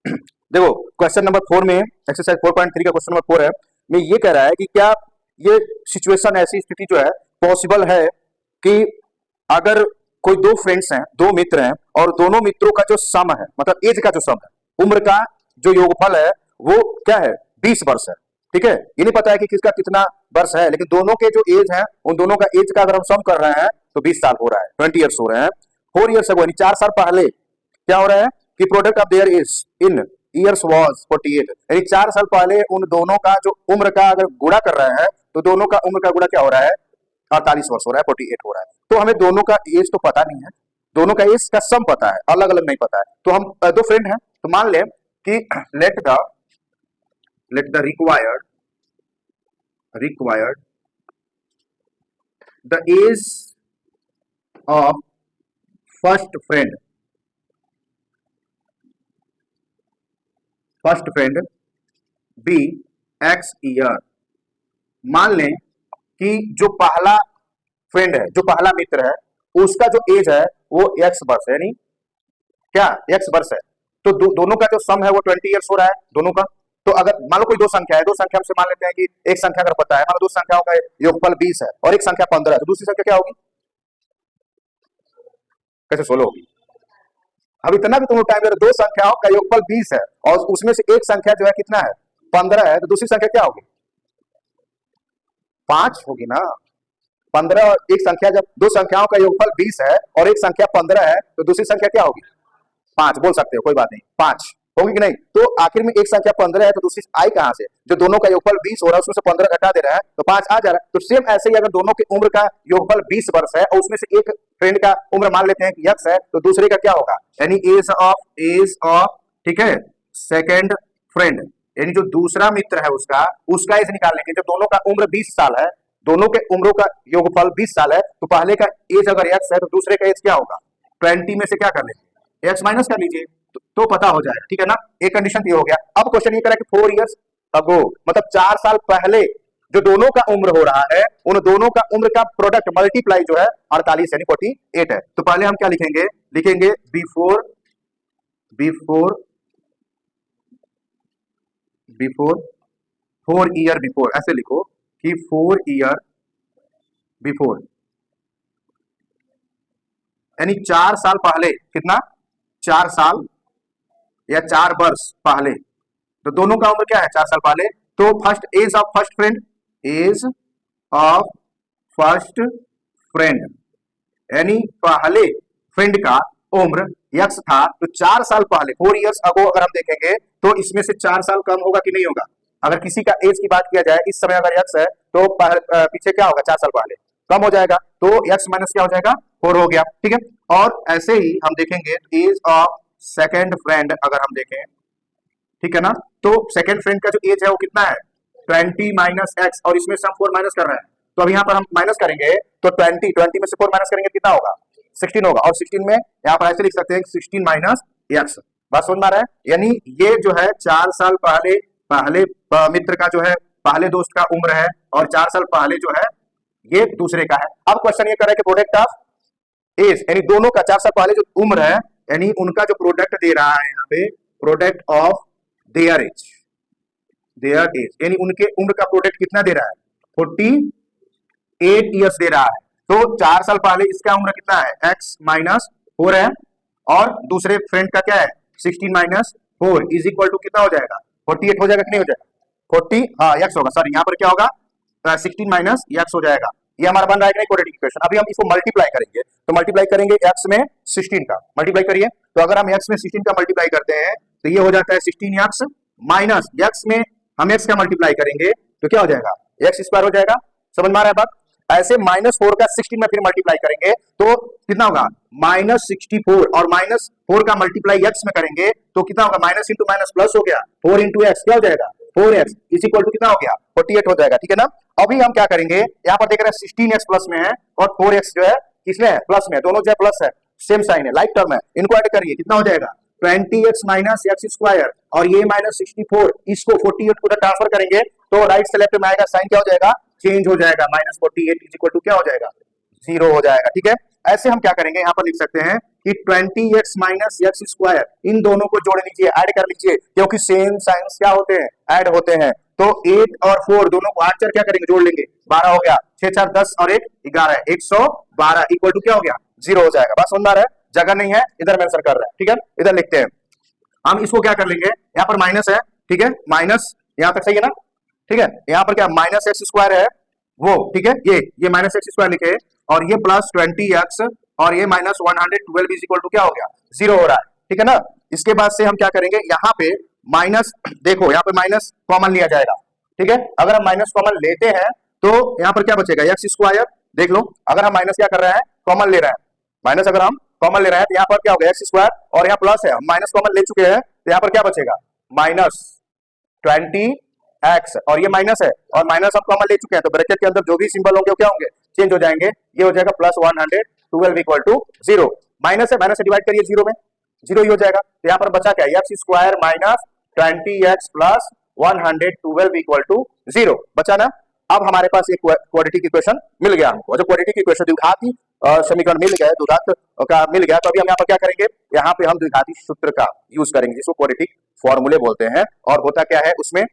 देखो question number 4 में exercise 4.3 का क्वेश्चन नंबर 4 है, में ये कह रहा है कि क्या ये सिचुएशन, ऐसी स्थिति जो है पॉसिबल है कि अगर कोई दो फ्रेंड्स हैं, दो मित्र हैं, और दोनों मित्रों का जो सम है, मतलब एज का जो सम है, उम्र का जो योगफल है वो क्या है, 20 वर्ष है। ठीक है, ये नहीं पता है कि किसका कितना वर्ष है, लेकिन दोनों के जो एज है, उन दोनों का एज का अगर हम सम कर रहे हैं तो 20 साल हो रहा है, 20 ईयर्स हो रहे हैं। 4 ईयर्स अगो, यानी 4 साल पहले क्या हो रहा है कि product of their age in years was 48, यानी 4 साल पहले उन दोनों का जो उम्र का अगर गुणा कर रहे हैं तो दोनों का उम्र का गुणा क्या हो रहा है, 48 वर्ष हो रहा है, 48 हो रहा है। तो हमें दोनों का एज तो पता नहीं है, दोनों का एज का सम पता है, अलग अलग नहीं पता है। तो हम दो फ्रेंड हैं, तो मान लें कि let the required the age of first friend be x year. मान लें कि जो पहला फ्रेंड है, जो पहला मित्र है, उसका जो एज है वो एक्स वर्ष है, यानी क्या एक्स वर्ष है। तो दोनों का जो सम है वो 20 ईयर्स हो रहा है दोनों का। तो अगर मान लो कोई दो संख्या है, दो संख्या से मान लेते हैं कि एक संख्या अगर पता है, मान लो दो संख्याओं का योगफल 20 है और एक संख्या 15 है, तो दूसरी संख्या क्या होगी, कैसे 16 होगी। अब इतना भी तुम टाइम, दो संख्याओं का योगफल 20 है और उसमें से एक संख्या जो है कितना है, 15 है, तो दूसरी संख्या क्या होगी, 5 होगी ना। 15 और एक संख्या, जब दो संख्याओं का योगफल 20 है और एक संख्या 15 है, तो दूसरी संख्या क्या होगी, 5 बोल सकते हो, कोई बात नहीं, 5 होगी कि नहीं। तो आखिर में एक संख्या 15 है, तो दूसरी आई कहां से, जो दोनों का योगफल 20 हो रहा है उसमें से 15 घटा दे रहा है तो 5 आ जा रहा है। तो सेम ऐसे ही अगर दोनों की उम्र का योगफल 20 वर्ष है और उसमें से एक फ्रेंड का उम्र मान लेते हैं कि x है, तो दूसरे का क्या होगा, यानी एज ऑफ ठीक है सेकेंड फ्रेंड, यानी जो दूसरा मित्र है उसका एज निकाल लेंगे। जब दोनों का उम्र 20 साल है, दोनों के उम्रों का योगफल 20 साल है, तो पहले का एज अगर x है तो दूसरे का एज क्या होगा, 20 में से क्या कर लेंगे, x माइनस कर लीजिए, तो पता हो जाएगा। ठीक है ना, एक कंडीशन ये हो गया। अब क्वेश्चन ये करा कि 4 ईयर्स अगो, मतलब 4 साल पहले जो दोनों का उम्र हो रहा है, उन दोनों का उम्र का प्रोडक्ट मल्टीप्लाई जो है 48 यानी 48 है। तो पहले हम क्या लिखेंगे, बिफोर 4 ईयर बिफोर, ऐसे लिखो कि 4 ईयर बिफोर, यानी 4 साल पहले, कितना, 4 साल या 4 वर्ष पहले, तो दोनों का उम्र क्या है, 4 साल पहले। तो first age of first friend, यानी पहले फ्रेंड का उम्र यक्स था, तो 4 साल पहले 4 ईयर्स अगो अगर हम देखेंगे तो इसमें से 4 साल कम होगा कि नहीं होगा। अगर किसी का एज की बात किया जाए इस समय अगर यक्स है तो पीछे क्या होगा, 4 साल पहले कम हो जाएगा, तो यक्स माइनस क्या हो जाएगा, 4 हो गया। ठीक है, और ऐसे ही हम देखेंगे एज ऑफ सेकेंड फ्रेंड अगर हम देखें, ठीक है ना, तो सेकेंड फ्रेंड का जो एज है वो कितना है, 20 माइनस एक्स, और इसमें से हम 4 माइनस कर रहे हैं, तो अब यहाँ पर हम माइनस करेंगे तो 20 में से 4 माइनस करेंगे कितना होगा, 16 होगा, और 16 में यहाँ पर ऐसे लिख सकते हैं 16 माइनस एक्स। बात समझ में आ रहा है, यानी ये जो है 4 साल पहले मित्र का जो है, पहले दोस्त का उम्र है, और 4 साल पहले जो है ये दूसरे का है। अब क्वेश्चन ये कर रहा है कि प्रोडक्ट ऑफ एज, यानी दोनों का 4 साल पहले जो उम्र है, यानी उनका जो प्रोडक्ट दे रहा है यहाँ पे, प्रोडक्ट ऑफ देयर एज, यानी उनके उम्र का प्रोडक्ट कितना दे रहा है, 48 ईयर्स दे रहा है। तो 4 साल पहले इसका उम्र कितना है, x माइनस 4 है, और दूसरे फ्रेंड का क्या है, 16 माइनस 4 इज इक्वल टू कितना हो जाएगा, 48 हो जाएगा कि नहीं हो जाएगा, 40 हाँ x होगा, सॉरी यहाँ पर क्या होगा, 16 माइनस x हो जाएगा। ये हमारा बन रहा है कि नहीं क्वाड्रेटिक इक्वेशन। अभी हम इसको मल्टीप्लाई करेंगे, तो मल्टीप्लाई करेंगे x में 16 का मल्टीप्लाई करिए, तो अगर हम x में 16 का मल्टीप्लाई करते हैं तो ये हो जाता है 16x माइनस x में हम x का मल्टीप्लाई करेंगे तो क्या हो जाएगा, x स्क्वायर हो जाएगा। समझ में आ रहा है बात, ऐसे -4 का 16 में फिर मल्टीप्लाई करेंगे तो कितना होगा, -64, और -4 का मल्टीप्लाई x में करेंगे तो कितना होगा, माइनस इंटू माइनस प्लस हो गया, 4 इंटू एक्स क्या हो जाएगा, 4x इज इक्वल टू कितना हो गया, 48 हो जाएगा। ठीक है ना, अभी हम क्या करेंगे, यहाँ पर देख रहे हैं 16x प्लस में है और 4x जो है किसमें है, प्लस में, दोनों जो है प्लस है, सेम साइन है, लाइक टर्म है, इनको ऐड करिए, कितना हो जाएगा, 20x माइनस एक्स स्क्वायर, और ये -64, इसको 48 को ट्रांसफर करेंगे तो राइट से लेफ्ट में आएगा, साइन क्या हो जाएगा, चेंज हो जाएगा, -48 इज इक्वल टू क्या हो जाएगा, 0 हो जाएगा। ठीक है, ऐसे हम क्या करेंगे, यहाँ पर लिख सकते हैं कि 20x माइनस एक्स स्क्वायर इन दोनों को जोड़ लीजिए, ऐड कर लीजिए, क्योंकि सेम साइंस क्या होते हैं, ऐड होते हैं। तो 8 और 4 दोनों को 8 4 क्या करेंगे, जोड़ लेंगे, 12 हो गया, 6 4 10 और 1 11, 112 इक्वल टू क्या हो गया, 0 हो जाएगा। बात समझ रहा है, जगह नहीं है, इधर मेंशन कर रहा है, ठीक है, इधर लिखते हैं हम। इसको क्या कर लेंगे, यहाँ पर माइनस है, ठीक है, माइनस यहाँ तक सही है ना, ठीक है, यहाँ पर क्या माइनस एक्स स्क्वायर है वो, ठीक है, ये माइनस एक्स स्क्वायर लिखे और ये प्लस 20x और ये माइनस 112 इज इक्वल टू क्या हो गया, 0 हो रहा है, ठीक है ना। इसके बाद से हम क्या करेंगे, यहाँ पे माइनस, देखो यहाँ पे माइनस कॉमन लिया जाएगा, ठीक है, अगर हम माइनस कॉमन लेते हैं तो यहाँ पर क्या बचेगा, एक्स स्क्वायर, देख लो, अगर हम माइनस क्या कर रहे हैं, कॉमन ले रहे हैं, माइनस अगर हम कॉमन ले रहे हैं तो यहाँ पर क्या हो गया, एक्स स्क्वायर, और यहाँ प्लस है, हम माइनस कॉमन ले चुके हैं तो यहाँ पर क्या बचेगा, माइनस 20x, और ये माइनस है और माइनस हम कॉमन ले चुके हैं तो ब्रैकेट के अंदर जो भी सिंबल होंगे वो क्या होंगे, चेंज हो जाएंगे, ये हो जाएगा प्लस 112 इक्वल टू 0, माइनस है, माइनस से डिवाइड करिए 0 में, 0 ही हो जाएगा, तो यहाँ पर बचा क्या, x square minus 20x plus 112 equal to 0 बचा ना। अब हमारे पास एक क्वाड्रेटिक इक्वेशन मिल गया हमको, जब क्वाड्रेटिक इक्वेशन द्विघाती समीकरण मिल गया, द्विघात का मिल गया, तो अभी हम यहाँ पर क्या करेंगे, यहाँ पे हम द्विघाती सूत्र का यूज करेंगे जिसको क्वाड्रेटिक फॉर्मूले बोलते हैं। और होता क्या है, उसमें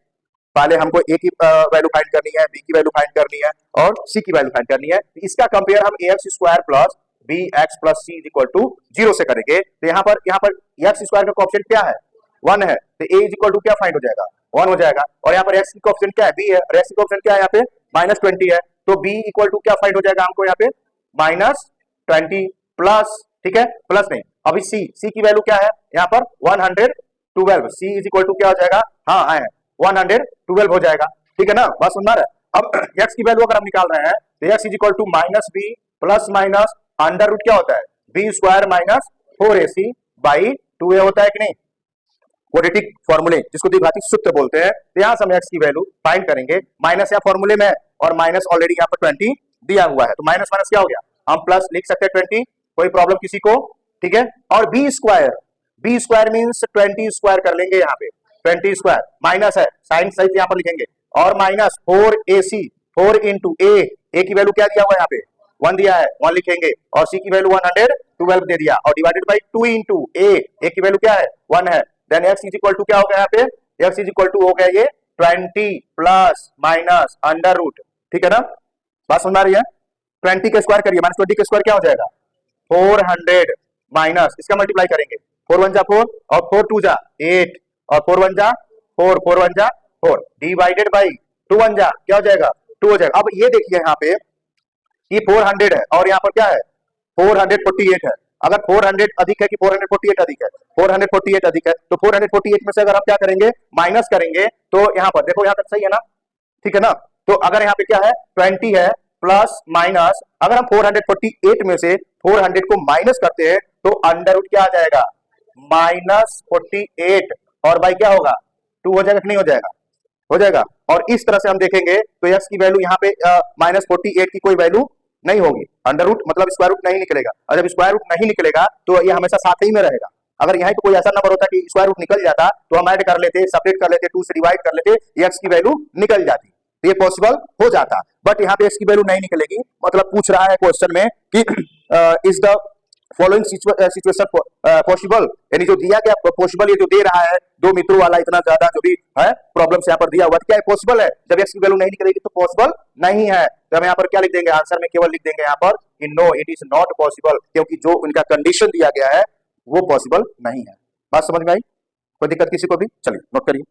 पहले हमको ए की वैल्यू फाइंड करनी है, बी की वैल्यू फाइंड करनी है और सी की वैल्यू फाइंड करनी है। इसका कंपेयर हम a x square plus b x plus c equal to 0 से करेंगे। तो यहाँ पर एक्स स्क्वायर का कोएफिशिएंट क्या है, 1 है, तो ए इक्वल टू क्या फाइंड हो जाएगा, 1 हो जाएगा, और यहाँ पर एक्स की कोएफिशिएंट क्या है, बी है, और एक्स की कोएफिशिएंट क्या है यहाँ पे माइनस 20 है, तो बी इक्वल टू क्या फाइंड हो जाएगा हमको यहाँ पे माइनस 20 प्लस, ठीक है, प्लस नहीं, अभी सी की वैल्यू क्या है यहाँ पर 112, सी इज इक्वल टू क्या हो जाएगा, हाँ आए 112 हो जाएगा, ठीक है ना, बस सुनना है। अब x की वैल्यू अगर हम निकाल रहे हैं तो x is equal to minus b plus minus under root क्या होता है, B square minus 4ac by 2a होता है कि नहीं, क्वाड्रेटिक फॉर्मूले जिसको द्विघाती सूत्र बोलते हैं। तो यहाँ से हम x की वैल्यू फाइंड करेंगे, माइनस यहाँ फॉर्मूले में और माइनस ऑलरेडी यहाँ पर 20 दिया हुआ है, तो माइनस माइनस क्या हो गया, हम प्लस लिख सकते हैं 20, कोई प्रॉब्लम किसी को, ठीक है। और बी स्क्वायर मीन्स 20 स्क्वायर कर लेंगे, यहाँ पे 20 स्क्वायर माइनस है, साइन सहित यहाँ पर लिखेंगे, और माइनस 4ac 4 इंटू ए की वैल्यू क्या दिया हुआ है यहाँ पे 1 दिया है, 1 लिखेंगे, और सी की वैल्यू 112 दे दिया, और डिवाइडेड बाई 2 इंटू ए की वैल्यू क्या है 1 है, then x is equal to क्या हो गया यहाँ पे, एक्स इज इक्वल टू हो गया ये 20 प्लस माइनस अंडर रूट, ठीक है ना, बात सुन रही है, 20 के स्क्वायर करिए, माइनस 20 के स्क्वायर क्या हो जाएगा 400 माइनस इसका मल्टीप्लाई करेंगे, 4 1 जा 4 और 4 2 जा 8 और 4 1 जा 4 4 1 जा 4 डिवाइडेड बाई 2 1 जा क्या हो जाएगा 2 हो जाएगा। अब ये देखिए यहाँ पे ये 400 है और यहाँ पर क्या है 448 है, अगर 400 अधिक है कि 448 अधिक है, 448 अधिक है, तो 448 में से अगर आप क्या करेंगे माइनस करेंगे तो यहाँ पर देखो यहाँ तक सही है ना, ठीक है ना, तो अगर यहाँ पे क्या है 20 है प्लस माइनस, अगर हम 448 में से 400 को माइनस करते हैं तो अंडर रूट क्या आ जाएगा माइनस 48 और बाई क्या होगा 2 हो जाएगा कि नहीं हो जाएगा, हो जाएगा। और इस तरह से हम देखेंगे तो एक्स की वैल्यू यहाँ पे माइनस 48 की कोई वैल्यू नहीं होगी, अंडर रूट मतलब स्क्वायर रूट नहीं निकलेगा, और जब स्क्वायर रूट नहीं निकलेगा तो ये हमेशा साथ ही में रहेगा। अगर यहाँ पे कोई ऐसा नंबर होता कि स्क्वायर रूट निकल जाता तो हम ऐड कर लेते, सेपरेट कर लेते, 2 से डिवाइड कर लेते, एक्स की वैल्यू निकल जाती, तो ये पॉसिबल हो जाता, बट यहाँ पे एक्स की वैल्यू नहीं निकलेगी। मतलब पूछ रहा है क्वेश्चन में कि is the following situation possible, यानी जो दिया गया पॉसिबल, ये जो दे रहा है 2 मित्रों वाला इतना ज्यादा जो भी है प्रॉब्लम्स यहाँ पर दिया हुआ, क्या है पॉसिबल है, जब एक्स की वैल्यू नहीं निकलेगी तो पॉसिबल नहीं है, तो हम यहाँ पर क्या लिख देंगे, आंसर में केवल लिख देंगे यहाँ पर कि no it is not possible, क्योंकि जो उनका कंडीशन दिया गया है वो पॉसिबल नहीं है। बात समझ में आई, कोई दिक्कत किसी को भी, चलिए नोट करिए।